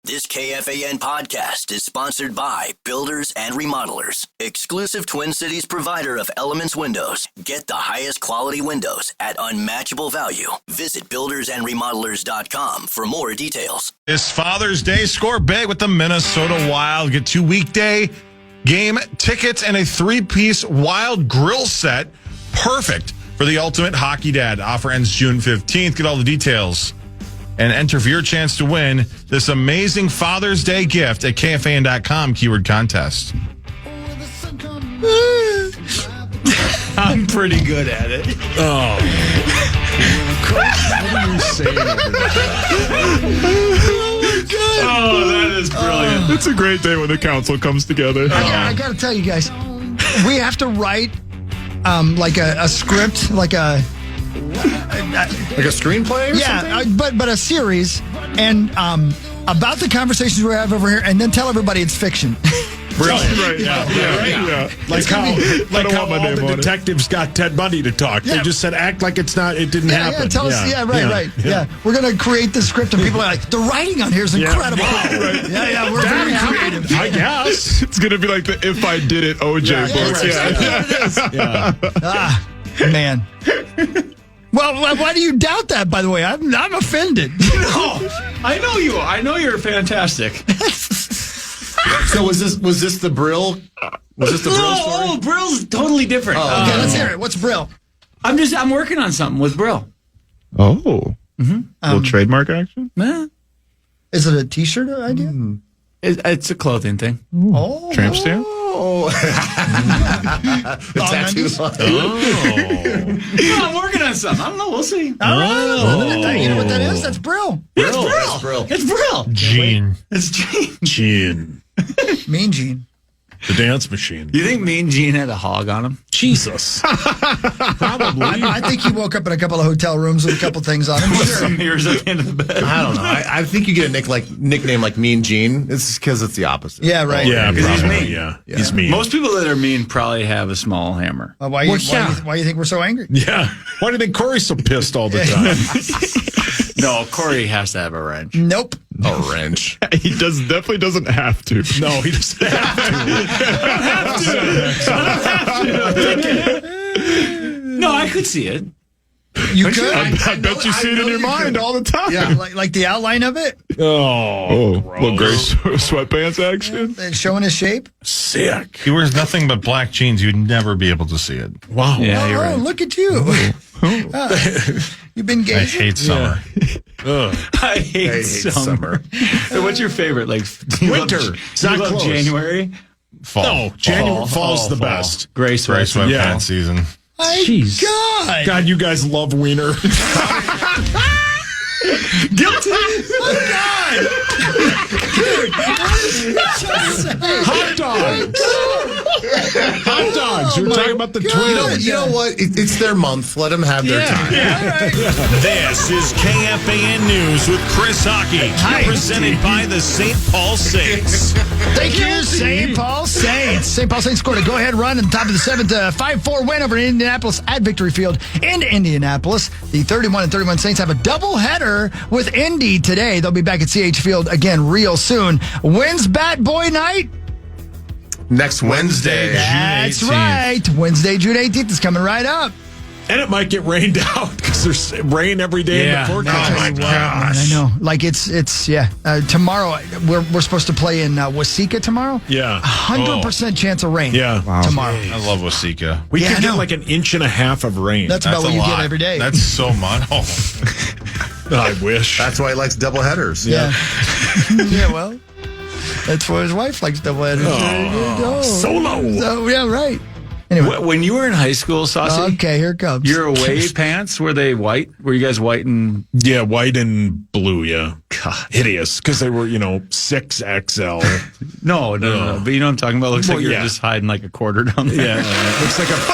This KFAN podcast is sponsored by Builders and Remodelers, exclusive Twin Cities provider of Elements Windows. Get the highest quality windows at unmatchable value. Visit buildersandremodelers.com for more details. This Father's Day, score big with the Minnesota Wild. Get 2 weekday game tickets and a 3-piece Wild grill set. Perfect for the ultimate hockey dad. Offer ends June 15th. Get all the details and enter for your chance to win this amazing Father's Day gift at KFAN.com keyword contest. I'm pretty good at it. Oh. What are you saying over Oh, that is brilliant. It's a great day when the council comes together. I got to tell you guys, we have to write like a script, like a screenplay or something? but a series, and about the conversations we have over here, and then tell everybody it's fiction. Brilliant. Right, yeah. Like how all the detectives got Ted Bundy to talk. Yeah. They just said, act like it didn't happen. Yeah, tell us. Right. Yeah. We're going to create the script, and people are like, the writing on here is incredible. Right. Yeah, we're very creative. I guess. It's going to be like the If I Did It OJ book. Man. Well, why do you doubt that, by the way? I'm offended. No, I know you. I know you're fantastic. So was this the Brill? Was this the Brill story? Oh, Brill's totally different. Okay, let's hear it. What's Brill? I'm working on something with Brill. Oh. Little trademark action? Nah. Is it a T-shirt idea? It's a clothing thing. Oh. Tramp stamp? Oh. The tattoo line. No, I'm working on something. I don't know. We'll see. All right. You know what that is? That's Brill. It's Brill. It's Brill. Gene. It's Gene. Gene. Mean Gene. The dance machine. You think Mean Gene had a hog on him? Jesus. Probably. I think he woke up in a couple of hotel rooms with a couple things on him. With some mirrors at the end of the bed. I don't know. I think you get a nickname like Mean Gene. It's because it's the opposite. Yeah, right. Yeah, because he's probably, mean. Yeah, he's mean. Most people that are mean probably have a small hammer. Why do you think we're so angry? Yeah. Why do you think Corey's so pissed all the time? No, Corey has to have a wrench. Nope. A wrench. He definitely doesn't have to. No, he doesn't have to. No, I could see it. You could? I bet you see it in your mind all the time. Yeah. Like the outline of it? Oh, little gray sweatpants action. Showing his shape? Sick. He wears nothing but black jeans. You'd never be able to see it. Wow. Yeah, you're right. Look at you. You've been gay. I hate summer. I hate summer. So what's your favorite? Like Winter. Do you love January? Fall. No, January. Fall's the best. Gray Gray sweats. sweatpants Yeah. season. Jeez. God. God, you guys love wiener. Guilty. Oh, God. Hot dog. Hot dogs. You were talking about the twins. You know what? It's their month. Let them have their time. This is KFAN News with Chris Hockey, presented by the St. Paul Saints. Thank you, St. Paul Saints. St. Paul Saints scored a go-ahead run at the top of the 7th, 5-4 win over Indianapolis at Victory Field in Indianapolis. The 31-31 Saints have a doubleheader with Indy today. They'll be back at CH Field again real soon. When's Bat Boy Night? Next Wednesday. That's June 18th. right. Wednesday, June 18th is coming right up. And it might get rained out because there's rain every day in the forecast. Oh my gosh! I know. Like it's tomorrow. We're supposed to play in Waseca tomorrow. Yeah. 100% chance of rain. Yeah. Tomorrow. I love Waseca. We Yeah, could I get know. like 1.5 inches of rain. That's about a what you lot. get every day. That's so much. Oh. I wish. That's why he likes double headers. yeah. Yeah. Well, that's why his wife likes doubleheaders. There you go. Solo. So yeah, right. Anyway. When you were in high school, Saucy, Okay, here it comes. your away pants, were they white? Were you guys white and... Yeah, white and blue, yeah. God. Hideous, because they were, 6XL. No. But you know what I'm talking about? Looks like you're yeah. just hiding like a quarter down there. Yeah,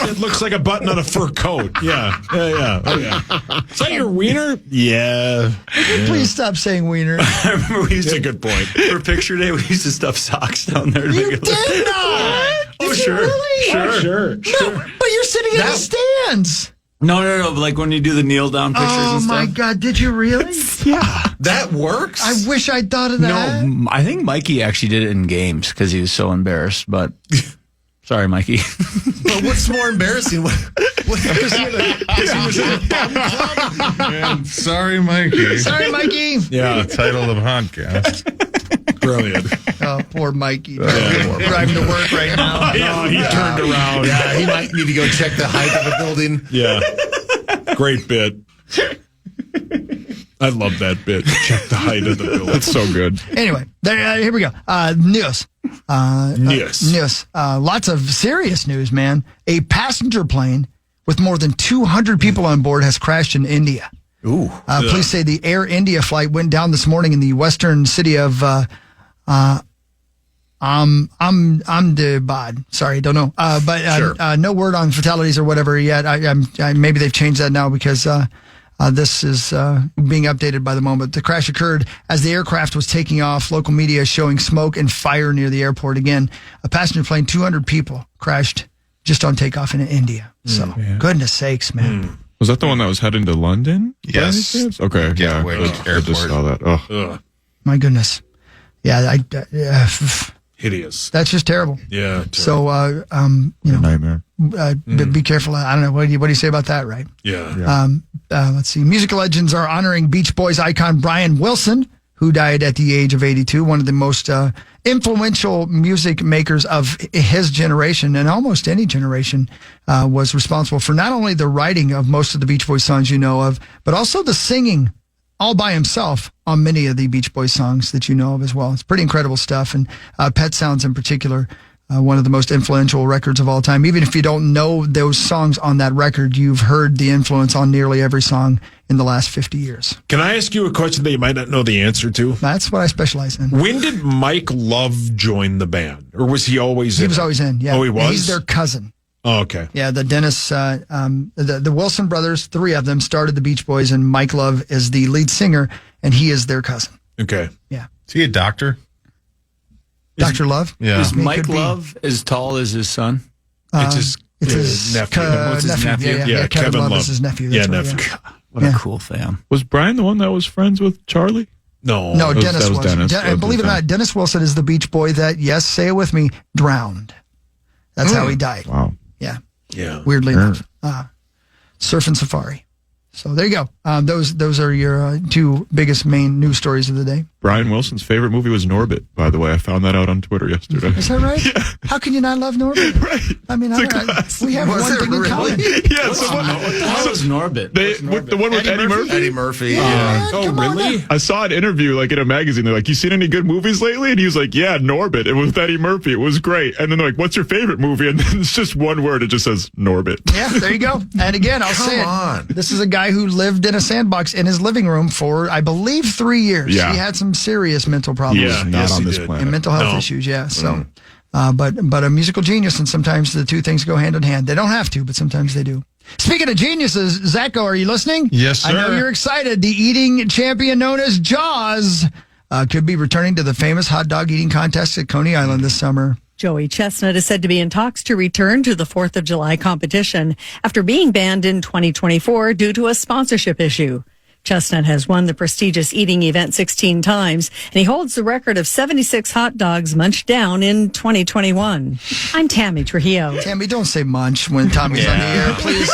it looks like a button on a fur coat. Yeah. Oh, yeah. Is that your wiener? Yeah. Please stop saying wiener. I remember we used That's a to, good point. for picture day, we used to stuff socks down there to You make it look... did not. Oh, Did you sure. really? Sure. No, but you're sitting in the stands. No. Like when you do the kneel down pictures and stuff. Oh, my God. Did you really? Yeah. That works? I wish I'd thought of that. No, I think Mikey actually did it in games because he was so embarrassed, but sorry, Mikey. But what's more embarrassing? Because he was in a bum club? And sorry, Mikey. Sorry, Mikey. Yeah, the title of the podcast. Brilliant. Oh, poor Mikey. Driving to work right now. He turned around. Yeah, he might need to go check the height of the building. Yeah. Great bit. I love that bit. Check the height of the building. That's so good. Anyway, here we go. News. News. Lots of serious news, man. A passenger plane with more than 200 people on board has crashed in India. Ooh. Police say the Air India flight went down this morning in the western city of Ahmedabad. Sorry, don't know. But no word on fatalities or whatever yet. Maybe they've changed that now because this is being updated by the moment. The crash occurred as the aircraft was taking off. Local media is showing smoke and fire near the airport. Again, a passenger plane, 200 people crashed just on takeoff in India. So, goodness sakes, man. Was that the one that was heading to London? Yes. Okay. Yeah. I just saw that. Oh. My goodness. Yeah, Hideous. that's just terrible. Yeah. So, Nightmare. be careful. I don't know. What do you say about that, right? Yeah. Let's see. Music legends are honoring Beach Boys icon Brian Wilson, who died at the age of 82, one of the most influential music makers of his generation, and almost any generation, was responsible for not only the writing of most of the Beach Boys songs you know of, but also the singing all by himself on many of the Beach Boys songs that you know of as well. It's pretty incredible stuff, and Pet Sounds in particular, one of the most influential records of all time. Even if you don't know those songs on that record, you've heard the influence on nearly every song in the last 50 years. Can I ask you a question that you might not know the answer to? That's what I specialize in. When did Mike Love join the band? Or was he always in? He was always in, yeah. Oh, he was? He's their cousin. Oh, okay. Yeah, the Dennis, the Wilson brothers, three of them started the Beach Boys, and Mike Love is the lead singer, and he is their cousin. Okay. Yeah. Is he a doctor? Dr. Love? Yeah. Is He Mike could be. Love as tall as his son? It's his nephew. What's his nephew? Yeah, Kevin Love is his nephew. That's Yeah, right, nephew. What a cool fam. Was Brian the one that was friends with Charlie? No. No, was- Dennis that was was. Dennis. That And was believe it or Dennis. not, Dennis Wilson is the Beach Boy that, yes, say it with me, drowned. That's how he died. Wow. Yeah. Yeah. Weirdly enough. Surf and Safari. So there you go. Those are your two biggest main news stories of the day. Brian Wilson's favorite movie was Norbit, by the way. I found that out on Twitter yesterday. Is that right? Yeah. How can you not love Norbit? Right. I mean, we have Was one it thing in really? common. Yeah, What the hell is Norbit? the one with Eddie Murphy? Eddie Murphy. Yeah, Oh, come on really? now. I saw an interview like in a magazine. They're like, "You seen any good movies lately?" And he was like, "Yeah, Norbit. It was Eddie Murphy. It was great." And then they're like, "What's your favorite movie?" And then it's just one word. It just says Norbit. Yeah, there you go. And again, I'll say it. on. This is a guy who lived in a sandbox in his living room for, I believe, 3 years. Yeah. He had some serious mental problems. Yeah. Not yes, on he this did. planet. And mental health No. issues, yeah. So, but a musical genius, and sometimes the two things go hand in hand. They don't have to, but sometimes they do. Speaking of geniuses, Zacho, are you listening? Yes, I know sir. you're excited. The eating champion known as Jaws could be returning to the famous hot dog eating contest at Coney Island this summer. Joey Chestnut is said to be in talks to return to the 4th of July competition after being banned in 2024 due to a sponsorship issue. Chestnut has won the prestigious eating event 16 times, and he holds the record of 76 hot dogs munched down in 2021. I'm Tammy Trujillo. Tammy, don't say munch when Tommy's on the air, please.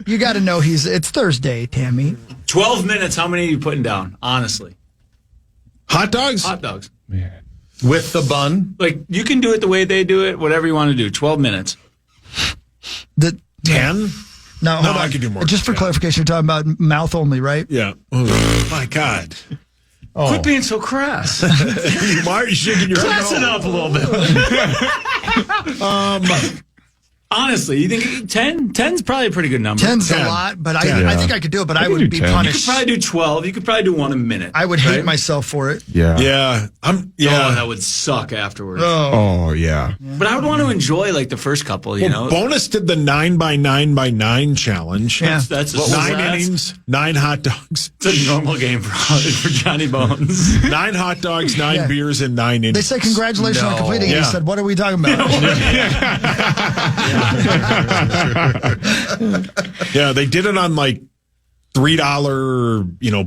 You got to know it's Thursday, Tammy. 12 minutes. How many are you putting down? Honestly. Hot dogs? Hot dogs. With the bun. Like, you can do it the way they do it, whatever you want to do. 12 minutes. 10? No, hold on. I could do more. Just for clarification, you're talking about mouth only, right? Yeah. Oh, my God. Quit being so crass. Why are you shaking your Class head? it up a little bit. Honestly, you think 10? 10's probably a pretty good number. 10's a 10. lot, but I 10. think I could do it, but I can would do be 10. You could punished. probably do 12. You could probably do one a minute. I would hate right? myself for it. Yeah. Yeah. Oh, that would suck afterwards. Oh, yeah. But I would want to enjoy like the first couple, you know. Bonus did the 9x9x9 challenge. Yeah. That's What was 9 that? innings, 9 hot dogs. It's a normal game for Johnny Bones. 9 hot dogs, 9 Yeah. beers, and 9 innings. They said congratulations on completing it. Yeah. He said, "What are we talking about?" Yeah, they did it on like $3,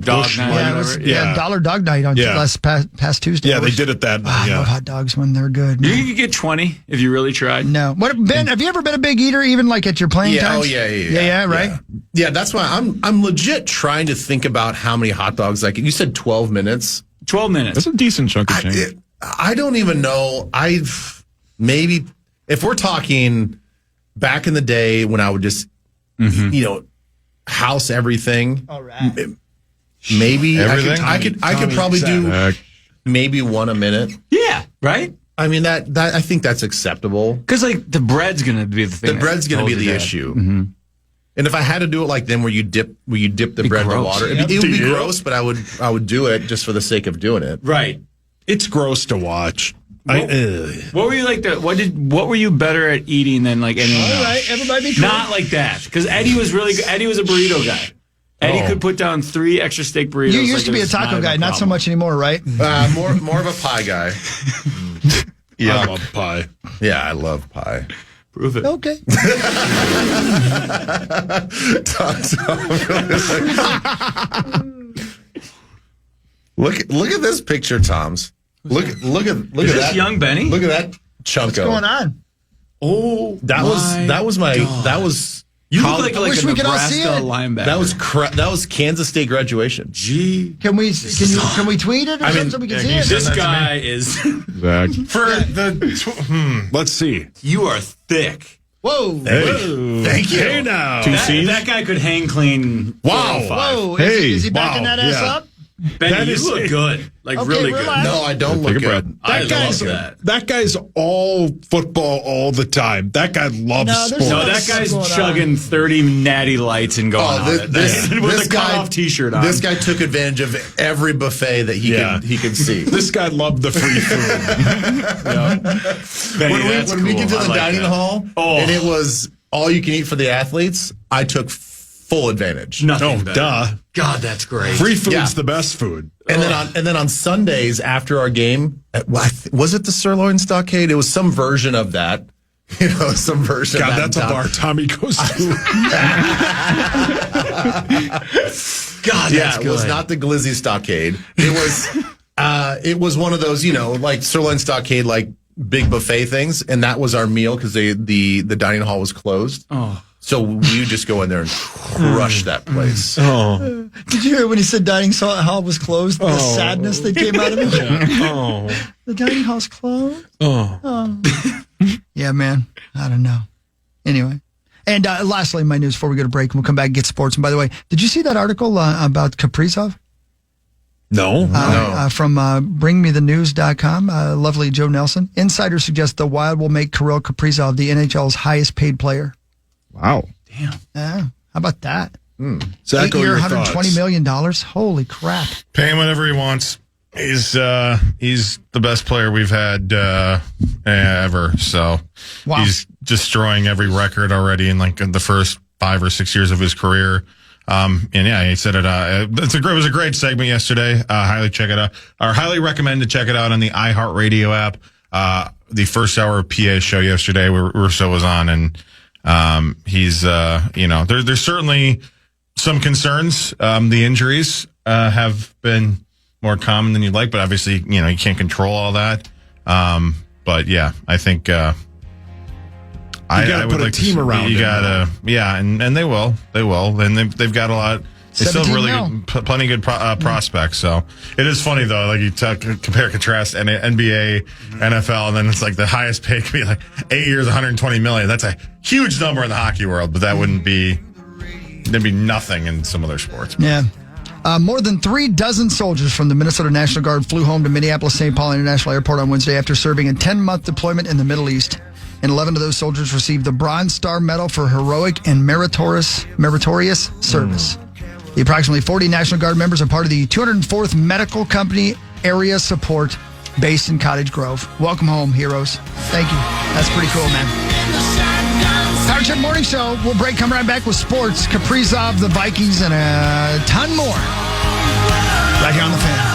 Bush. night. Yeah, it was dollar dog night on past Tuesday. Yeah, they did it that night. I love hot dogs when they're good. Man. You could get 20 if you really tried. No. Ben, have you ever been a big eater, even like at your playing times? Oh, yeah, right? Yeah, that's why I'm legit trying to think about how many hot dogs I can. You said 12 minutes. 12 minutes. That's a decent chunk of change. I don't even know. Maybe if we're talking back in the day when I would just, house everything. All right. Maybe Everything? I could probably do maybe one a minute. Yeah, right? I mean that I think that's acceptable. Because like the bread's going to be the thing. The bread's going to be the issue. Mm-hmm. And if I had to do it like then where you dip the bread in the water, it would be gross, but I would do it just for the sake of doing it. Right. It's gross to watch. What were you like? What were you better at eating than like anyone else? All right, everybody be cool. Not like that, because Eddie was really good. Eddie was a burrito guy. Eddie could put down 3 extra steak burritos. You used to be a taco guy, not so much anymore, right? More of a pie guy. I love pie. Yeah, I love pie. Prove it. Okay. Look at this picture, Tom's. Look at Is that. this young Benny? Look at that chunko. What's going on? Oh, That was you college- look like wish a we could all see Nebraska it. linebacker. that was Kansas State graduation. Gee, Can we tweet it or something so we can see it? this guy is. Zach. For let's see. You are thick. Whoa. Thank you. Hey now. That guy could hang clean. Wow. 405. Whoa. Hey, Is he backing wow, that ass yeah. up? Benny, That you is look it. good. Like Okay, really relax. good. No, I don't look Take a breath. good. I That guy's love that. That guy's all football all the time. That guy loves No, there's sports. No, What's that guy's going on? chugging 30 natty lights and going on it. With a cutoff T-shirt on. This guy took advantage of every buffet that he could see. This guy loved the free food. Benny, when that's we cool. get to I the like dining that. hall and it was all you can eat for the athletes, I took full advantage. Nothing Oh, better. duh. God, that's great. Free food's Yeah. the best food. And then on Sundays after our game, was it the Sirloin Stockade? It was some version of that. Some version God, of that. that's a bar Tommy goes to. God, that's It good. was not the Glizzy Stockade. It was one of those, like Sirloin Stockade, like big buffet things, and that was our meal because the dining hall was closed. Oh. So we would just go in there and crush that place. Oh. Did you hear when he said dining hall was closed? The sadness that came out of it? Oh. The dining hall's closed? Oh. Yeah, man. I don't know. Anyway. And lastly, my news before we go to break, and we'll come back and get sports. And by the way, did you see that article about Kaprizov? No. From bringmethenews.com, lovely Joe Nelson. Insiders suggest the Wild will make Kirill Kaprizov the NHL's highest paid player. Wow. Damn. How about that? Zach, 8-year, your $120 thoughts? million. Holy crap. Pay him whatever he wants. He's the best player we've had ever. So Wow. he's destroying every record already in the first 5 or 6 years of his career. And yeah, he said it. It was a great segment yesterday. Highly recommend to check it out on the iHeartRadio app. The first hour of PA show yesterday, where Russo was on, and he's there's certainly some concerns. The injuries have been more common than you'd like, but obviously you can't control all that. But yeah, I think gotta I would put a like team to, around you him, gotta, yeah, and they will, and they've got a lot. They still have 17 really mil. plenty good prospects. So it is funny though, like you compare contrast NBA, NFL, and then it's like the highest pay could be like 8 years, $120 million. That's a huge number in the hockey world, but that wouldn't be. There'd be nothing in some other sports. Yeah. More than 3 dozen soldiers from the Minnesota National Guard flew home to Minneapolis-St. Paul International Airport on Wednesday after serving a 10-month deployment in the Middle East. And 11 of those soldiers received the Bronze Star Medal for heroic and meritorious service. The approximately 40 National Guard members are part of the 204th Medical Company Area Support based in Cottage Grove. Welcome home, heroes. Thank you. That's pretty cool, man. Power Trip Morning Show. We'll break, come right back with sports, Kaprizov, the Vikings, and a ton more. Right here on The Fan.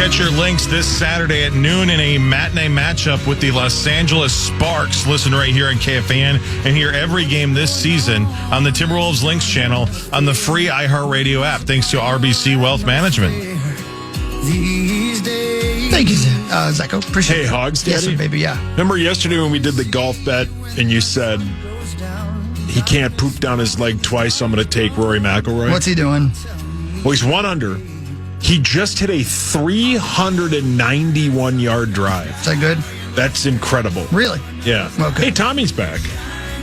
Catch your Lynx this Saturday at noon in a matinee matchup with the Los Angeles Sparks. Listen right here on KFAN and hear every game this season on the Timberwolves Lynx channel on the free iHeartRadio app, thanks to RBC Wealth Management. Thank you, Zacko. Appreciate it. Hey, Hogs Yes, Daddy. sir, baby, yeah. Remember yesterday when we did the golf bet and you said he can't poop down his leg twice, so I'm going to take Rory McIlroy? What's he doing? Well, he's 1 under. He just hit a 391-yard drive. Is that good? That's incredible. Really? Yeah. Okay. Hey, Tommy's back.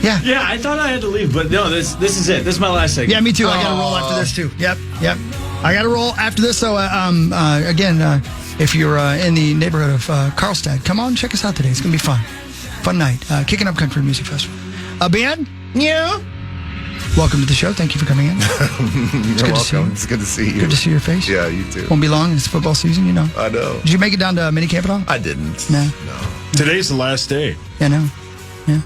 Yeah. Yeah, I thought I had to leave, but no, this is it. This is my last segment. Yeah, me too. I got to roll after this, too. Yep. I got to roll after this. So, again, if you're in the neighborhood of Carlstadt, come on, check us out today. It's going to be fun. Fun night. Kicking Up Country Music Festival. Ben? Yeah? Welcome to the show. Thank you for coming in. You're welcome. It's good to see you. Good to see your face. Yeah, you too. Won't be long. It's football season, you know. I know. Did you make it down to minicamp at all? I didn't. No. Today's the last day. Yeah, no. Yeah.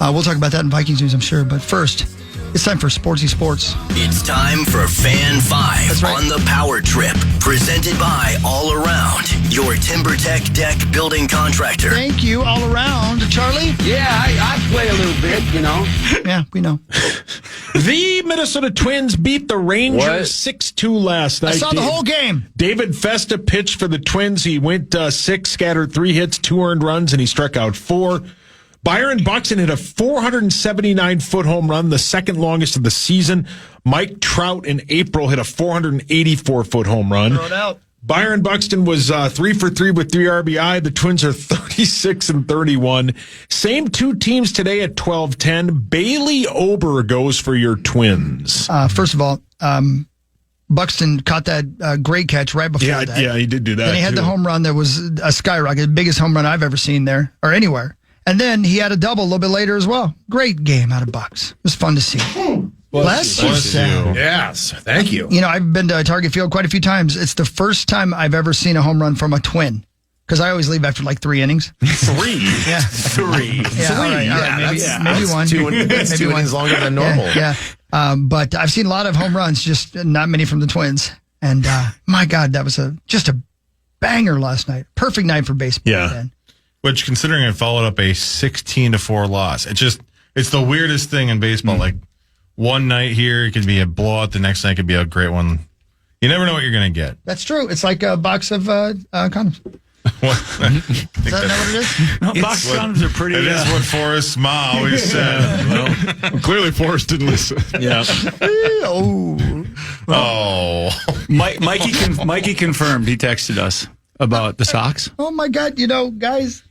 We'll talk about that in Vikings news, I'm sure. But first, it's time for Sportsy Sports. It's time for Fan 5 That's right. on the Power Trip, presented by All Around, your TimberTech deck building contractor. Thank you all around. Charlie? Yeah, I play a little bit, you know. Yeah, we know. The Minnesota Twins beat the Rangers 6-2 last night. I saw the whole game. David Festa pitched for the Twins. He went 6, scattered 3 hits, 2 earned runs, and he struck out 4. Byron Buxton hit a 479-foot home run, the second longest of the season. Mike Trout in April hit a 484-foot home run. Throw it out. Byron Buxton was 3 for 3 with 3 RBI. The Twins are 36-31. Same 2 teams today at 12-10. Bailey Ober goes for your Twins. First of all, Buxton caught that great catch right before that. Yeah, he did do that. Then he had the home run that was a skyrocket, the biggest home run I've ever seen there or anywhere. And then he had a double a little bit later as well. Great game out of Bucks. It was fun to see. Bless you, Sam. Yes, thank you. You know, I've been to Target Field quite a few times. It's the first time I've ever seen a home run from a Twin. Because I always leave after like 3 innings. 3? Yeah. 3. Yeah, all right. Maybe one. That's 2 innings longer than normal. Yeah. But I've seen a lot of home runs, just not many from the Twins. And my God, that was just a banger last night. Perfect night for baseball. Yeah. Man. Which, considering it followed up a 16-4 loss, it's the weirdest thing in baseball. Like, one night here, it could be a blowout. The next night could be a great one. You never know what you're going to get. That's true. It's like a box of condoms. Is that what it is? No, box condoms are pretty. It is what Forrest's ma always said. Well, clearly Forrest didn't listen. Yeah. Mikey confirmed. He texted us about the socks. Oh, my God. You know, guys.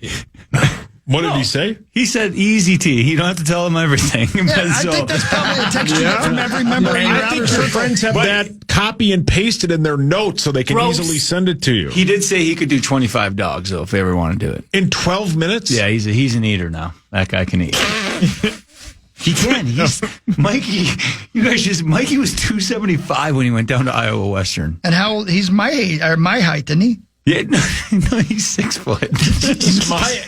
What did he say? He said easy tea. You don't have to tell him everything. Yeah, I think that's probably a text you get from every member of your I think your friends have that copy and pasted in their notes so they can easily send it to you. He did say he could do 25 dogs, though, if they ever want to do it. In 12 minutes? Yeah, he's an eater now. That guy can eat. He can. Mikey. You guys Mikey was 275 when he went down to Iowa Western. And he's my height, isn't he? Yeah, no, he's 6 foot. He's my height.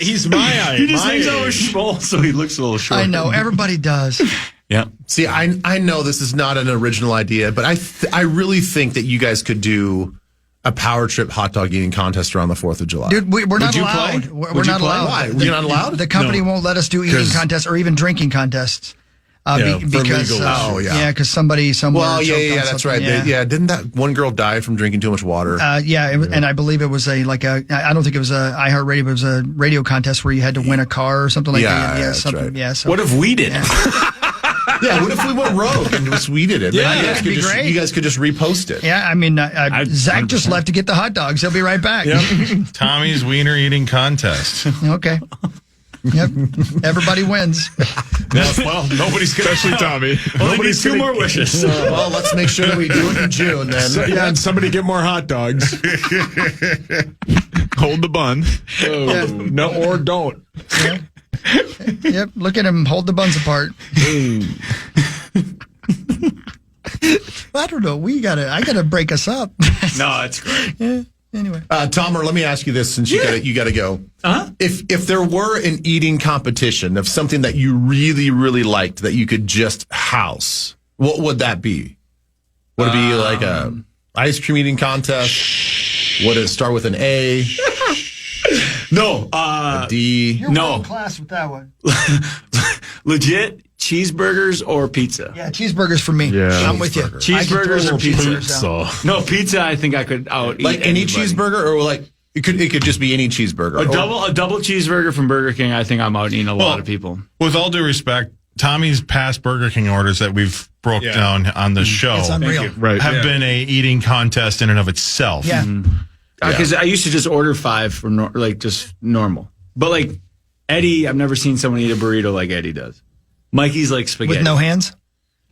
He just thinks I was small, so he looks a little short. I know. Everybody does. Yeah. See, I know this is not an original idea, but I really think that you guys could do a power trip hot dog eating contest around the 4th of July. Dude, we're not you allowed. play? We're Would you not play? allowed. Why? You're not allowed? The company won't let us do eating contests or even drinking contests. Because legal issues. because somebody somewhere. Well, choked on that's something. right. Didn't that one girl die from drinking too much water? And I believe it was I don't think it was a iHeartRadio, but it was a radio contest where you had to win a car or something like that. Yeah, that's something. right. Yeah. So, What if we did it? Yeah, what if we went rogue and just we did it? Yeah, Then that'd be great. You guys could just repost it. Yeah, I mean, Zach just left to get the hot dogs. He'll be right back. Tommy's wiener eating contest. Okay. Yep. Everybody wins. Well, nobody's going to, especially Tommy. Only 2 more wishes. Well, let's make sure that we do it in June then. And somebody get more hot dogs. Hold the bun. No, or don't. Yeah. Yep. Look at him hold the buns apart. I don't know. I gotta break us up. No, it's great. Yeah. Anyway, Tomer, let me ask you this since you got to go. Uh-huh. If there were an eating competition of something that you really, really liked that you could just house, what would that be? Would it be like a ice cream eating contest? What does it start with an A? No. A D? You're No. world class with that one. Legit cheeseburgers or pizza? Yeah, cheeseburgers for me. Yeah. I'm with you. Cheeseburgers or pizza? So No, pizza. I think I could out eat Like any anybody. cheeseburger, or like it could just be any cheeseburger. A double cheeseburger from Burger King. I think I'm out eating a lot of people. With all due respect, Tommy's past Burger King orders that we've broke down on the show It's unreal. Right. have been a eating contest in and of itself. Yeah. Because I used to just order 5 for just normal. But like Eddie, I've never seen someone eat a burrito like Eddie does. Mikey's like spaghetti. With no hands?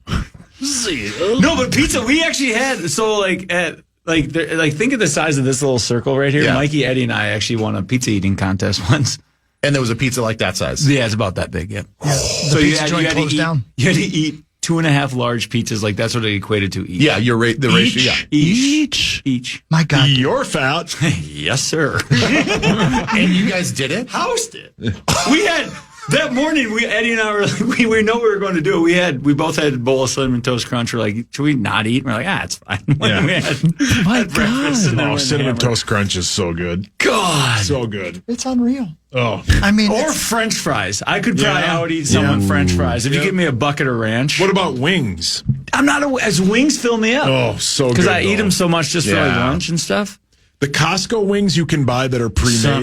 No, but pizza. We actually had think of the size of this little circle right here. Yeah. Mikey, Eddie, and I actually won a pizza eating contest once. And there was a pizza like that size. Yeah, it's about that big. Yeah. So the pizza joint closed down. You had to eat 2.5 large pizzas. Like that's what it equated to each. Yeah, the ratio. Yeah. Each. My God. you're fat. Yes, sir. And you guys did it? House did. We had that morning. Eddie and I were like, we know what we were going to do. We both had a bowl of Cinnamon Toast Crunch. We're like, should we not eat? And we're like, it's fine. Yeah. We had breakfast and then Oh, went Cinnamon hammered. Toast Crunch is so good. God. So good. It's unreal. Oh. I mean, Or it's- French fries. I could probably Yeah. out eat someone French fries. If you Yeah. give me a bucket of ranch. What about wings? I'm not as wings fill me up. Oh, so good. Because I eat though. them so much just for like Yeah. lunch and stuff. The Costco wings you can buy that are Son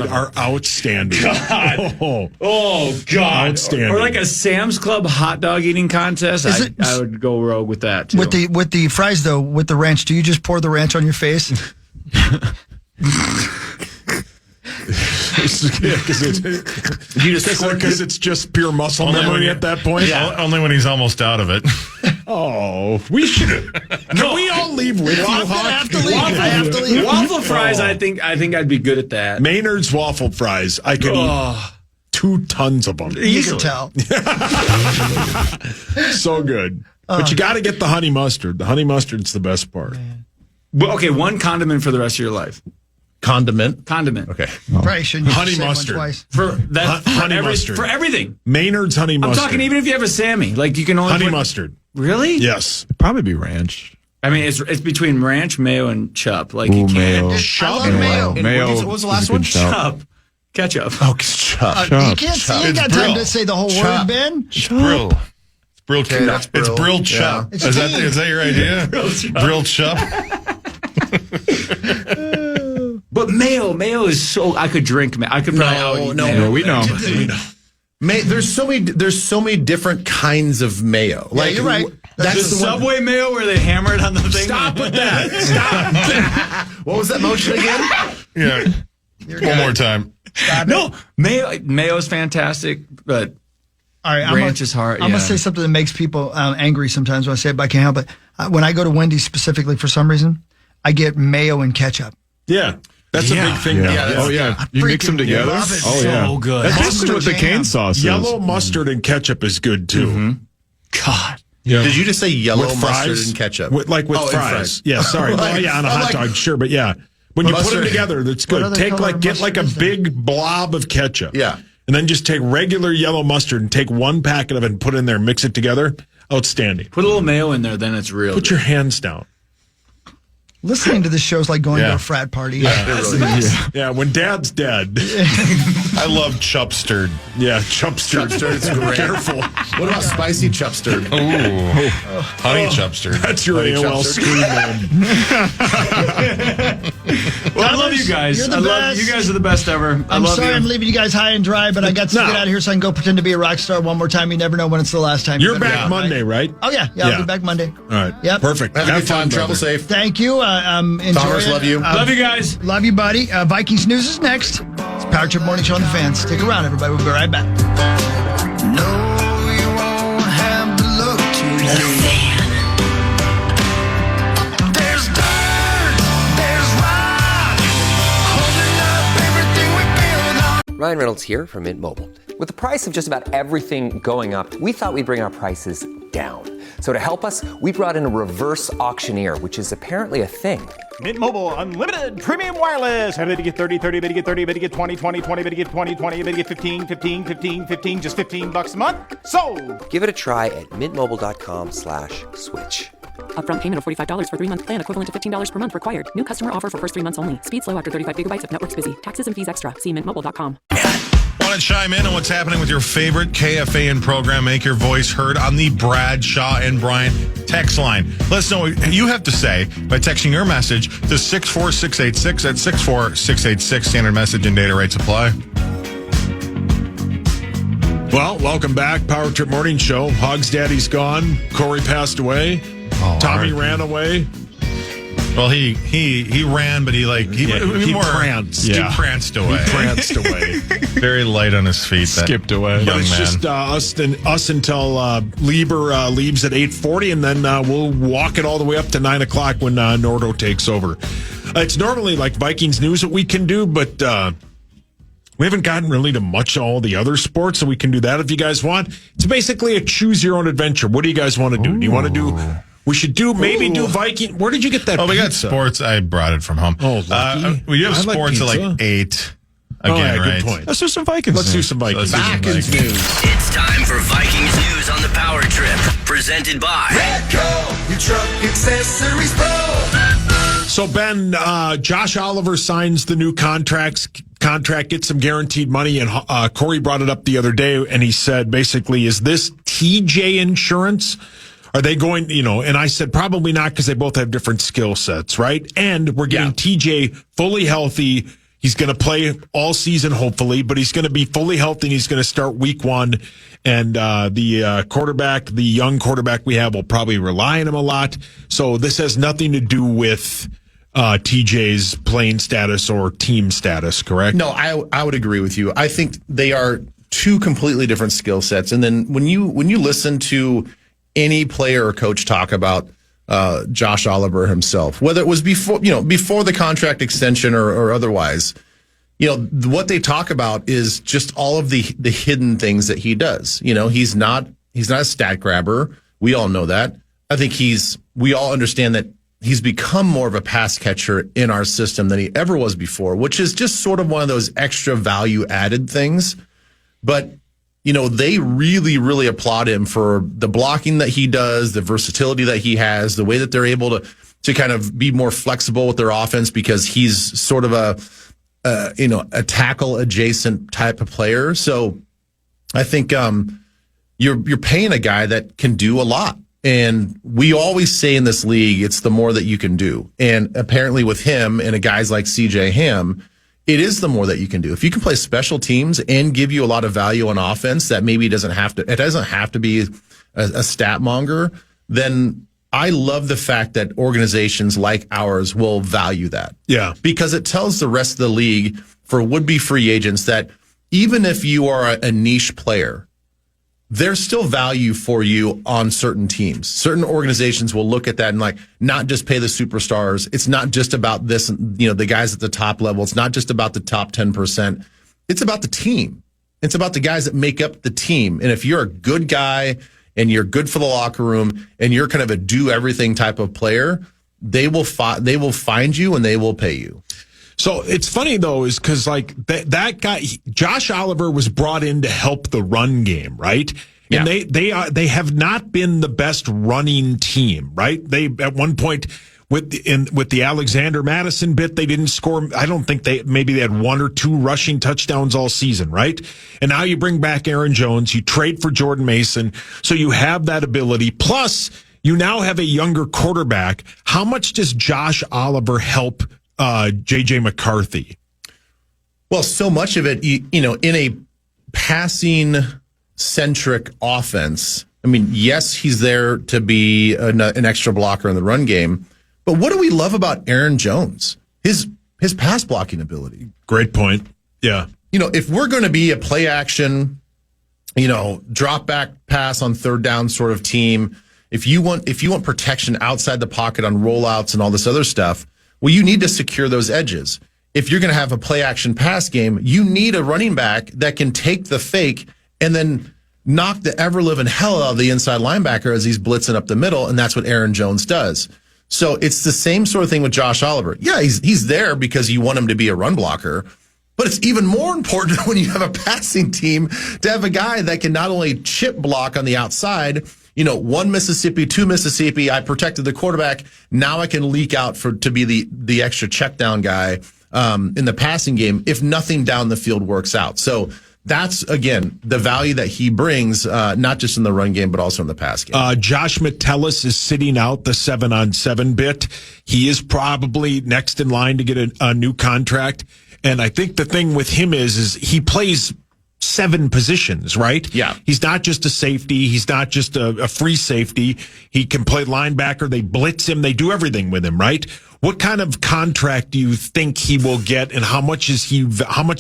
pre-made of a- are outstanding. God. Oh. Oh God! Outstanding. Or like a Sam's Club hot dog eating contest. Is I would go rogue with that too. with the fries though, with the ranch, do you just pour the ranch on your face? Because it's just pure muscle Only when memory you- at that point. Only when he's almost out of it. Oh, we should. Can we all leave with you, I Hawk? have to leave. I have to leave. Waffle fries. I think I'd be good at that. Maynard's waffle fries. I could eat 2 tons of them. You Easily. can tell. So good. But you got to get the honey mustard. The honey mustard's the best part. Well, okay, one condiment for the rest of your life. Condiment. Condiment. Okay. Probably shouldn't use Honey the same one mustard. twice. For that. Honey mustard. For everything. Maynard's honey I'm mustard. talking even if you have a Sammy. Like you can only honey put- mustard. Really? Yes. Probably be ranch. I mean, it's between ranch, mayo, and chup. Like you can't. Mayo. I love mayo. And Mayo. what was the last is a one? good shout. Chup. Ketchup. Oh, chop. You can't see. You ain't got time to say the whole word, Ben. It's brill. It's brill. Okay, that's It's brill. brill chop. It's Is tea. that your idea? Brill chop. But mayo is so. I could drink mayo. I could probably out eat no. mayo. Yeah, we know. There's so many different kinds of mayo. Like you're right. That's The the one. Subway mayo where they hammer it on the thing. Stop with that. Stop. What was that motion again? Yeah. One more time. No, mayo is fantastic, but All right, ranch is hard. I'm going to say something that makes people angry sometimes when I say it, but I can't help it. When I go to Wendy's specifically for some reason, I get mayo and ketchup. Yeah. That's a big thing. Yeah. now. Oh, yeah. You mix them freaking together? love it. Oh, yeah. So good. That's Mustard basically what the jam. cane sauce is. Yellow mustard and ketchup is good, too. God. Yeah. Did you just say yellow With mustard fries? and ketchup? With and fries. Yeah, sorry. Well, yeah, on a hot dog, sure. But yeah, when you put them Mustard. together, that's What good. other color Get like a mustard is big blob of ketchup. Yeah. And then just take regular yellow mustard and take one packet of it and put it in there, mix it together. Outstanding. Put a little mayo in there, then it's real. Put your hands down. Listening to this show is like going to Yeah. a frat party. Yeah, when dad's dead. I love chupsturd. Yeah, chupsturd. Chupsturd's great. Careful. What about spicy chupsturd? Ooh. Honey chupsturd. That's your Honey AOL chupsturd. screen name. Well, I love you guys. You're the I love best. you guys are the best ever. I I'm love sorry you. I'm leaving you guys high and dry, but I got to No. get out of here so I can go pretend to be a rock star one more time. You never know when it's the last time. You're you've ever back done it, Monday, right? Oh, yeah. I'll be back Monday. All right. Yep. Perfect. Have a good time. fun, Travel brother. safe. Thank you. Enjoy Thomas, it. love you. Love you guys. Love you, buddy. Vikings News is next. It's Power Trip Morning Show on the Fans. Stick around, everybody. We'll be right back. Ryan Reynolds here from Mint Mobile. With the price of just about everything going up, we thought we'd bring our prices down. So to help us, we brought in a reverse auctioneer, which is apparently a thing. Mint Mobile Unlimited Premium Wireless. How to get 30, 30, bit to get 30, bit to get 20, 20, 20, bit to get 20, 20, bit to get 15, 15, 15, 15, just $15 a month? Sold! Give it a try at mintmobile.com/switch. Upfront payment of $45 for 3-month plan, equivalent to $15 per month required. New customer offer for first 3 months only. Speed slow after 35 gigabytes if network's busy. Taxes and fees extra. See mintmobile.com. Want to chime in on what's happening with your favorite KFAN program? Make your voice heard on the Bradshaw and Bryan text line. Let us know what you have to say by texting your message to 64686 at 64686. Standard message and data rates apply. Well, welcome back. Power Trip Morning Show. Hogs Daddy's gone. Corey passed away. Tommy ran away. Well, he ran, but he pranced. He pranced away. He pranced away. Very light on his feet. Skipped away. But it's just us until Lieber leaves at 8:40, and then we'll walk it all the way up to 9 o'clock when Nordo takes over. It's normally like Vikings news that we can do, but we haven't gotten really to much of all the other sports, so we can do that if you guys want. It's basically a choose your own adventure. What do you guys want to do? Do you want to do? We should do Viking. Where did you get that? Oh, we got pizza? sports. I brought it from home. Oh, lucky. We have sports at like 8. Again, right? Good point. Let's do some Vikings. Let's do some Vikings. Vikings news. It's time for Vikings news on the Power Trip, presented by Redco, your truck accessories pro. So, Ben, Josh Oliver signs the new contract, gets some guaranteed money, and Corey brought it up the other day, and he said, basically, is this TJ insurance? Are they going, and I said probably not because they both have different skill sets, right? And we're getting TJ fully healthy. He's going to play all season, hopefully, but he's going to be fully healthy and he's going to start week 1. And the quarterback, the young quarterback we have, will probably rely on him a lot. So this has nothing to do with TJ's playing status or team status, correct? No, I would agree with you. I think they are two completely different skill sets. And then when you listen to any player or coach talk about Josh Oliver himself, whether it was before the contract extension or otherwise, what they talk about is just all of the hidden things that he does. He's not a stat grabber. We all know that. I think we all understand that he's become more of a pass catcher in our system than he ever was before, which is just sort of one of those extra value added things. But they really, really applaud him for the blocking that he does, the versatility that he has, the way that they're able to kind of be more flexible with their offense because he's sort of a tackle adjacent type of player. So I think you're paying a guy that can do a lot. And we always say in this league, it's the more that you can do. And apparently with him and guys like CJ Ham, it is the more that you can do. If you can play special teams and give you a lot of value on offense that maybe it doesn't have to be a stat monger, then I love the fact that organizations like ours will value that. Yeah. Because it tells the rest of the league for would-be free agents that even if you are a niche player, there's still value for you on certain teams. Certain organizations will look at that and not just pay the superstars. It's not just about this, the guys at the top level. It's not just about the top 10%. It's about the team. It's about the guys that make up the team. And if you're a good guy and you're good for the locker room and you're kind of a do everything type of player, they will find you and they will pay you. So it's funny though, is because that guy, Josh Oliver, was brought in to help the run game, right? And they have not been the best running team, right? They at one point with the Alexander Madison bit, they didn't score. I don't think they had 1 or 2 rushing touchdowns all season, right? And now you bring back Aaron Jones, you trade for Jordan Mason, so you have that ability. Plus, you now have a younger quarterback. How much does Josh Oliver help J.J. McCarthy? Well, so much of it, in a passing-centric offense, I mean, yes, he's there to be an extra blocker in the run game, but what do we love about Aaron Jones? His pass blocking ability. Great point. Yeah. If we're going to be a play-action, drop-back pass on third down sort of team, if you want protection outside the pocket on rollouts and all this other stuff, well, you need to secure those edges. If you're going to have a play action pass game, you need a running back that can take the fake and then knock the ever living hell out of the inside linebacker as he's blitzing up the middle. And that's what Aaron Jones does. So it's the same sort of thing with Josh Oliver. Yeah, he's there because you want him to be a run blocker, but it's even more important when you have a passing team to have a guy that can not only chip block on the outside, one Mississippi, two Mississippi. I protected the quarterback. Now I can leak out to be the extra check down guy in the passing game if nothing down the field works out. So that's, again, the value that he brings, not just in the run game, but also in the pass game. Josh Metellus is sitting out the 7-on-7 bit. He is probably next in line to get a new contract. And I think the thing with him is he plays 7 positions, right? Yeah. He's not just a safety. He's not just a free safety. He can play linebacker. They blitz him. They do everything with him, right? What kind of contract do you think he will get, and how much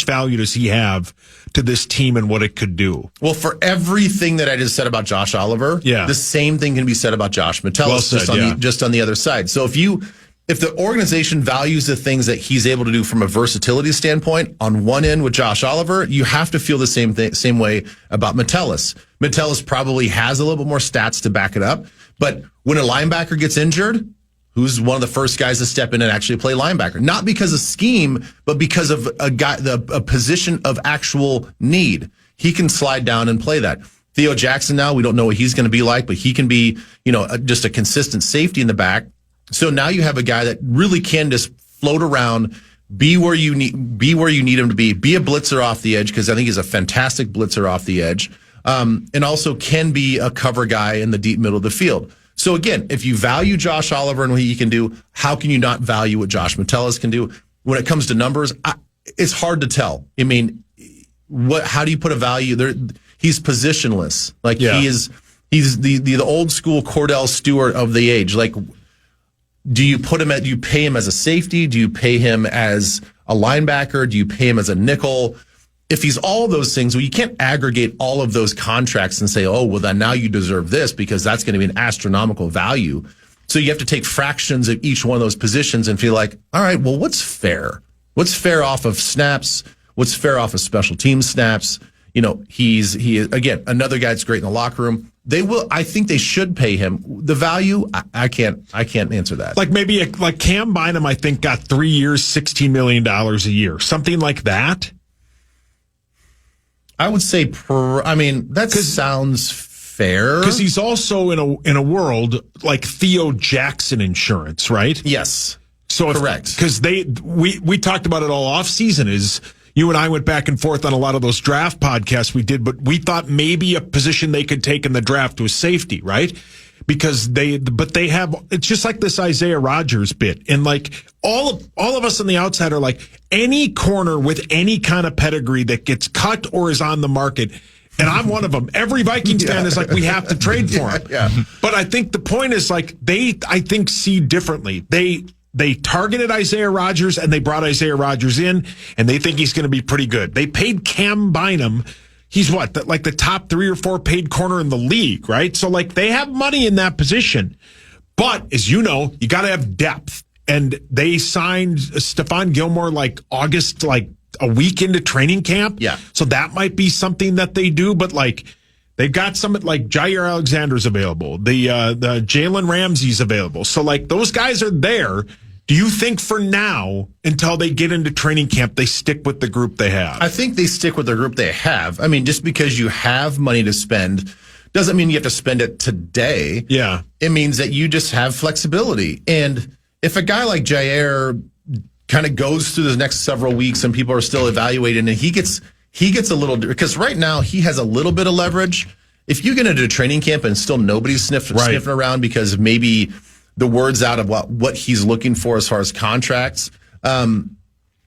value does he have to this team and what it could do? Well, for everything that I just said about Josh Oliver, the same thing can be said about Josh Metellus, just on the other side. So if the organization values the things that he's able to do from a versatility standpoint on one end with Josh Oliver, you have to feel the same way about Metellus. Metellus probably has a little bit more stats to back it up, but when a linebacker gets injured, who's one of the first guys to step in and actually play linebacker? Not because of scheme, but because of a position of actual need. He can slide down and play that. Theo Jackson now, we don't know what he's going to be like, but he can be, just a consistent safety in the back. So now you have a guy that really can just float around, be where you need him to be a blitzer off the edge, because I think he's a fantastic blitzer off the edge, and also can be a cover guy in the deep middle of the field. So again, if you value Josh Oliver and what he can do, how can you not value what Josh Metellus can do? When it comes to numbers, it's hard to tell. I mean, how do you put a value there? He's positionless. He's the old school Cordell Stewart of the age. Do you pay him as a safety? Do you pay him as a linebacker? Do you pay him as a nickel? If he's all those things, well, you can't aggregate all of those contracts and say, oh, well, then now you deserve this, because that's going to be an astronomical value. So you have to take fractions of each one of those positions and feel like, all right, well, what's fair? What's fair off of snaps? What's fair off of special team snaps? He is, again, another guy that's great in the locker room. I think they should pay him. The value, I can't answer that. Like Cam Bynum, I think, got 3 years, $16 million a year. Something like that. I would say that sounds fair. Because he's also in a world like Theo Jackson insurance, right? Yes. So correct. Because we talked about it all off season. Is you and I went back and forth on a lot of those draft podcasts we did, but we thought maybe a position they could take in the draft was safety, right? Because it's just like this Isaiah Rodgers bit. And all of us on the outside are like, any corner with any kind of pedigree that gets cut or is on the market, and I'm one of them. Every Vikings fan is like, we have to trade for him. Yeah. But I think the point is I think see differently. They targeted Isaiah Rodgers, and they brought Isaiah Rodgers in, and they think he's going to be pretty good. They paid Cam Bynum. He's the top 3 or 4 paid corner in the league, right? So they have money in that position. But as you know, you got to have depth. And they signed Stephon Gilmore August, a week into training camp. Yeah. So that might be something that they do. But they've got some Jair Alexander's available. The Jalen Ramsey's available. So those guys are there. Do you think for now, until they get into training camp, they stick with the group they have? I think they stick with the group they have. I mean, just because you have money to spend doesn't mean you have to spend it today. Yeah. It means that you just have flexibility. And if a guy like Jair kind of goes through the next several weeks and people are still evaluating, and he gets a little, because right now he has a little bit of leverage. If you get into a training camp and still nobody's sniffing around because maybe the word's out of what he's looking for as far as contracts, then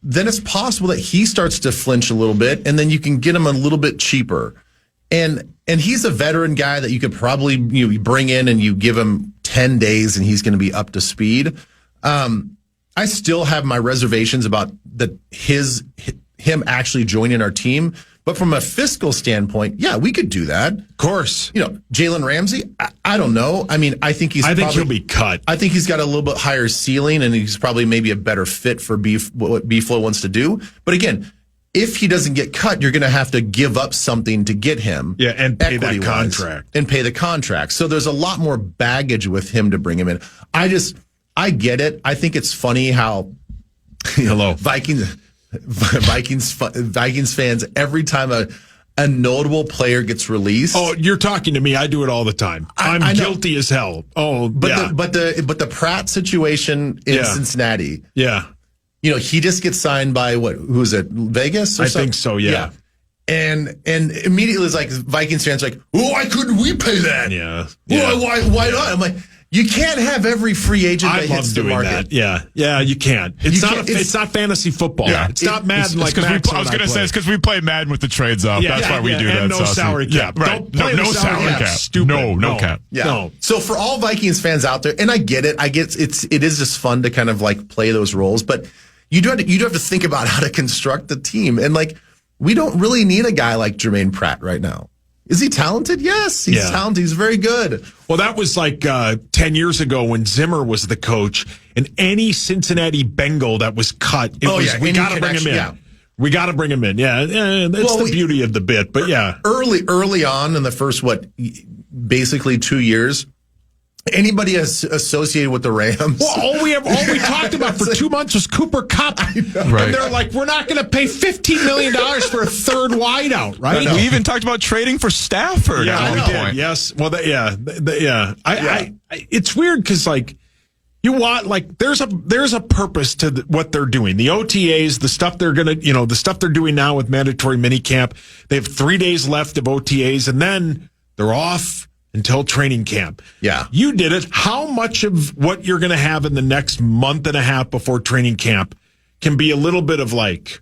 it's possible that he starts to flinch a little bit, and then you can get him a little bit cheaper. And he's a veteran guy that you could probably bring in and you give him 10 days and he's going to be up to speed. I still have my reservations about him actually joining our team. But from a fiscal standpoint, yeah, we could do that. Of course. Jalen Ramsey, I don't know. I mean, I think he'll be cut. I think he's got a little bit higher ceiling, and he's probably maybe a better fit for what B-Flow wants to do. But again, if he doesn't get cut, you're going to have to give up something to get him. Yeah, and pay that contract. And pay the contract. So there's a lot more baggage with him to bring him in. I get it. I think it's funny how Vikings fans, every time a notable player gets released. Oh, you're talking to me. I do it all the time. I'm guilty as hell. Oh, but the Pratt situation in Cincinnati. Yeah. He just gets signed by who is it? Vegas or I something? think so, yeah. And immediately it's like Vikings fans like, why couldn't we pay that? Yeah. Why not? I'm like, you can't have every free agent that hits the market. That. Yeah, you can't. It's not fantasy football. Yeah. It's not Madden like Max I was going to say it's because we play Madden with the trades up. That's why we do that. And no salary cap. Yeah, right. No salary cap. Stupid. No cap. Yeah. No. So for all Vikings fans out there, and I get it. It is just fun to kind of like play those roles, but you do have to think about how to construct the team. And like, we don't really need a guy like Jermaine Pratt right now. Is he talented? Yes, he's talented. He's very good. Well, that was like 10 years ago when Zimmer was the coach, and any Cincinnati Bengal that was cut, we got to bring him in. Yeah. We got to bring him in. Yeah, that's the beauty of the bit. But yeah, early on in the first basically 2 years. Anybody associated with the Rams? Well, all we talked about for 2 months was Cooper Kupp. Right. And they're like, we're not going to pay $15 million for a third wideout, right? We even talked about trading for Stafford at one point. Yes. Well, it's weird because like you want there's a purpose to what they're doing. The OTAs, the stuff the stuff they're doing now with mandatory minicamp. They have 3 days left of OTAs, and then they're off until training camp. Yeah. You did it. How much of what you're going to have in the next month and a half before training camp can be a little bit of like,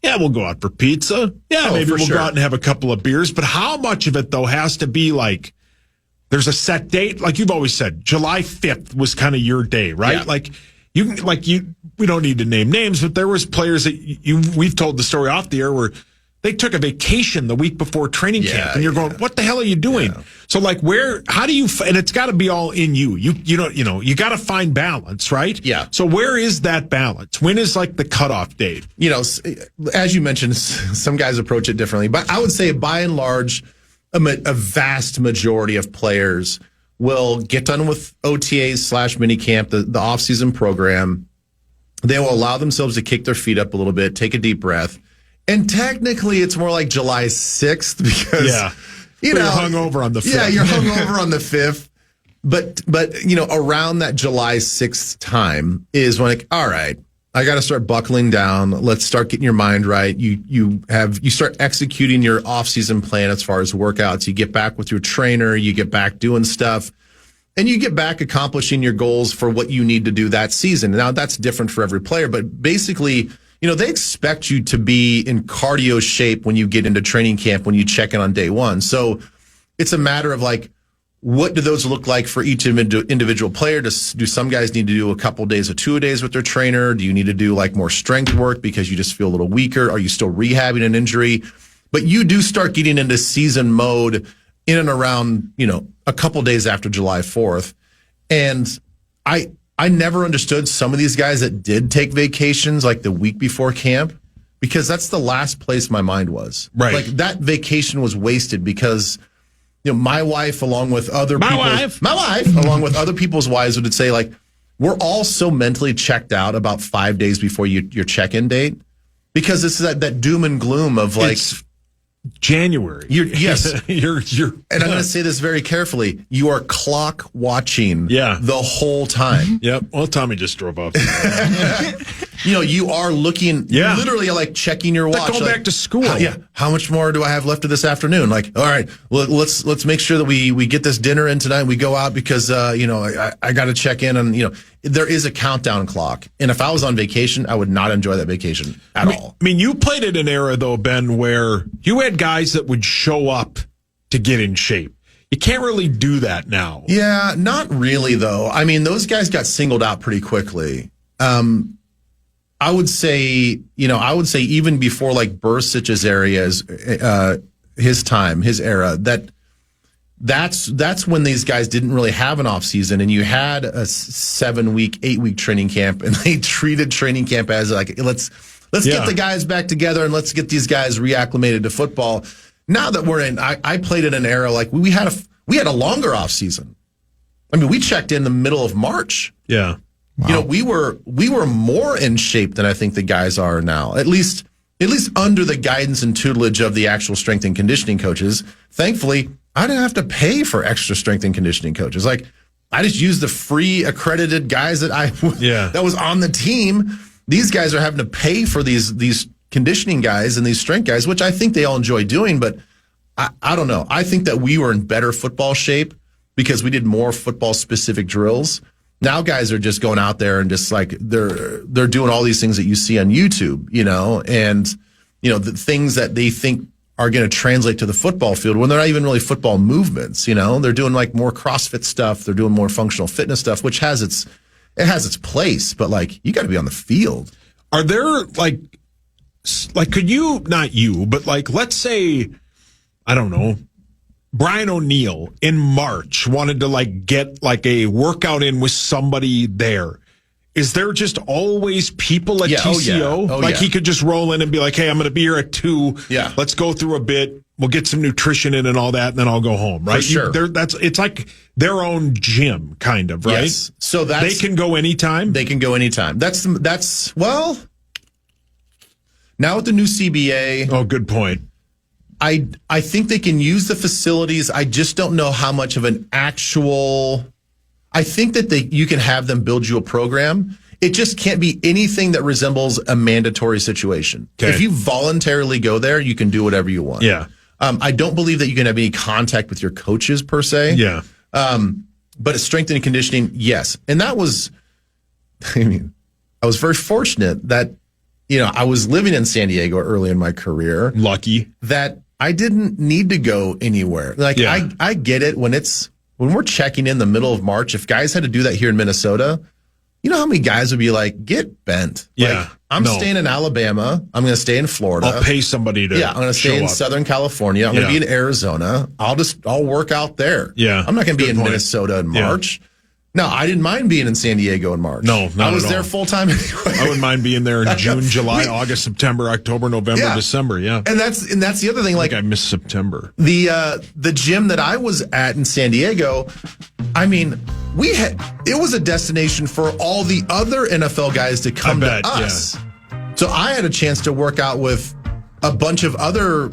yeah, we'll go out for pizza. Yeah, maybe we'll go out and have a couple of beers. But how much of it, though, has to be like, there's a set date? Like you've always said, July 5th was kind of your day, right? Yeah. We don't need to name names, but there was players that we've told the story off the air where they took a vacation the week before training camp, and you're going, "What the hell are you doing?" Yeah. So, how do you? And it's got to be all in you. You got to find balance, right? Yeah. So, where is that balance? When is like the cutoff date? As you mentioned, some guys approach it differently, but I would say by and large, a vast majority of players will get done with OTAs / minicamp, the offseason program. They will allow themselves to kick their feet up a little bit, take a deep breath. And technically, it's more like July 6th because, you're hungover on the 5th. Yeah, you're hungover on the 5th. But around that July 6th time is when, all right, I got to start buckling down. Let's start getting your mind right. You start executing your off-season plan as far as workouts. You get back with your trainer. You get back doing stuff. And you get back accomplishing your goals for what you need to do that season. Now, that's different for every player, but basically, they expect you to be in cardio shape when you get into training camp, when you check in on day one. So it's a matter of what do those look like for each individual player? Do some guys need to do a couple days of 2-a-days with their trainer? Do you need to do more strength work because you just feel a little weaker? Are you still rehabbing an injury? But you do start getting into season mode in and around, a couple days after July 4th. And I never understood some of these guys that did take vacations the week before camp, because that's the last place my mind was. Right. That vacation was wasted because, my wife, along with other along with other people's wives would say we're all so mentally checked out about 5 days before your check-in date, because it's that doom and gloom of it's January. Yes. And I'm going to say this very carefully. You are clock watching the whole time. Yep. Well, Tommy just drove up. You are looking literally checking your watch. Going back to school. How much more do I have left of this afternoon? All right, let's make sure that we get this dinner in tonight. We go out because, I got to check in and, there is a countdown clock. And if I was on vacation, I would not enjoy that vacation at all. I mean, you played in an era, though, Ben, where you had guys that would show up to get in shape. You can't really do that now. Yeah, not really, though. I mean, those guys got singled out pretty quickly. I would say even before Bursich's his era, that's when these guys didn't really have an off season, and you had a 7-week, 8-week training camp, and they treated training camp as let's get the guys back together and let's get these guys reacclimated to football. Now that we're in, I played in an era we had a longer off season. I mean, we checked in the middle of March. Yeah. Wow. We were more in shape than I think the guys are now. At least at least under the guidance and tutelage of the actual strength and conditioning coaches. Thankfully, I didn't have to pay for extra strength and conditioning coaches. Like, I just used the free accredited guys that was on the team. These guys are having to pay for these conditioning guys and these strength guys, which I think they all enjoy doing. But I don't know. I think that we were in better football shape because we did more football specific drills. Now guys are just going out there and just like they're doing all these things that you see on YouTube, and the things that they think are going to translate to the football field when they're not even really football movements. They're doing like more CrossFit stuff, they're doing more functional fitness stuff, which has its place, but like you got to be on the field. Are there like could you, not you, but like let's say, I don't know, Brian O'Neill in March wanted to like get like a workout in with somebody there. Is there just always people at TCO? He could just roll in and be like, hey, I'm going to be here at 2. Yeah. Let's go through a bit. We'll get some nutrition in and all that, and then I'll go home, right? For sure. It's like their own gym, kind of, right? Yes. So they can go anytime? They can go anytime. Well, now with the new CBA. Oh, good point. I think they can use the facilities. I just don't know how much of an actual. I think that you can have them build you a program. It just can't be anything that resembles a mandatory situation. Okay. If you voluntarily go there, you can do whatever you want. Yeah. I don't believe that you can have any contact with your coaches per se. Yeah. But strength and conditioning, yes. And that was, I was very fortunate that, I was living in San Diego early in my career. Lucky. That I didn't need to go anywhere. Like, yeah. I get it when we're checking in the middle of March. If guys had to do that here in Minnesota, you know how many guys would be like, get bent? Yeah. Like, I'm staying in Alabama. I'm going to stay in Florida. I'll pay somebody to I'm going to stay in Southern California. I'm going to be in Arizona. I'll work out there. Yeah. I'm not going to be in Minnesota in March. Yeah. No, I didn't mind being in San Diego in March. No, not I was at there all. full time anyway. I wouldn't mind being there in June, July, August, September, October, November, December. Yeah. And that's the other thing. Like, I missed September. The gym that I was at in San Diego, I mean, it was a destination for all the other NFL guys to come to us. Yeah. So I had a chance to work out with a bunch of other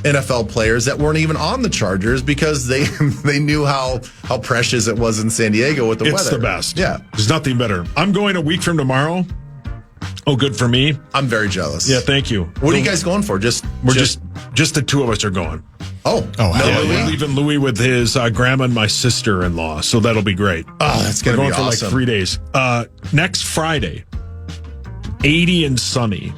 NFL players that weren't even on the Chargers because they knew how precious it was in San Diego with the weather. It's the best. Yeah. There's nothing better. I'm going a week from tomorrow. Oh, good for me. I'm very jealous. Yeah, thank you. What are you guys going for? Just the two of us are going. Oh, we're leaving Louis with his grandma and my sister-in-law, so that'll be great. Oh, that's going to be awesome. We're going for like 3 days. Next Friday, 80 and sunny.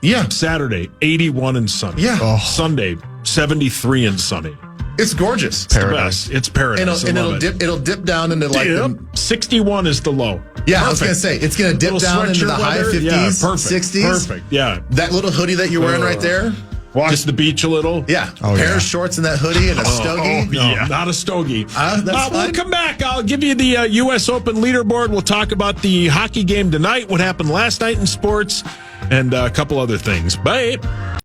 Yeah. Saturday, 81 and sunny. Yeah. Oh. Sunday, 73 and sunny. It's gorgeous. Paradise. It's paradise. And it'll dip down into like 61 is the low. Yeah, Perfect. I was going to say, it's going to dip down into the high 50s, yeah, perfect, 60s. Perfect, yeah. That little hoodie that you're wearing right there. Watch the beach a little. Yeah. Pair of shorts and that hoodie and a stogie. No, not a stogie. We'll come back. I'll give you the U.S. Open leaderboard. We'll talk about the hockey game tonight, what happened last night in sports, and a couple other things. Bye.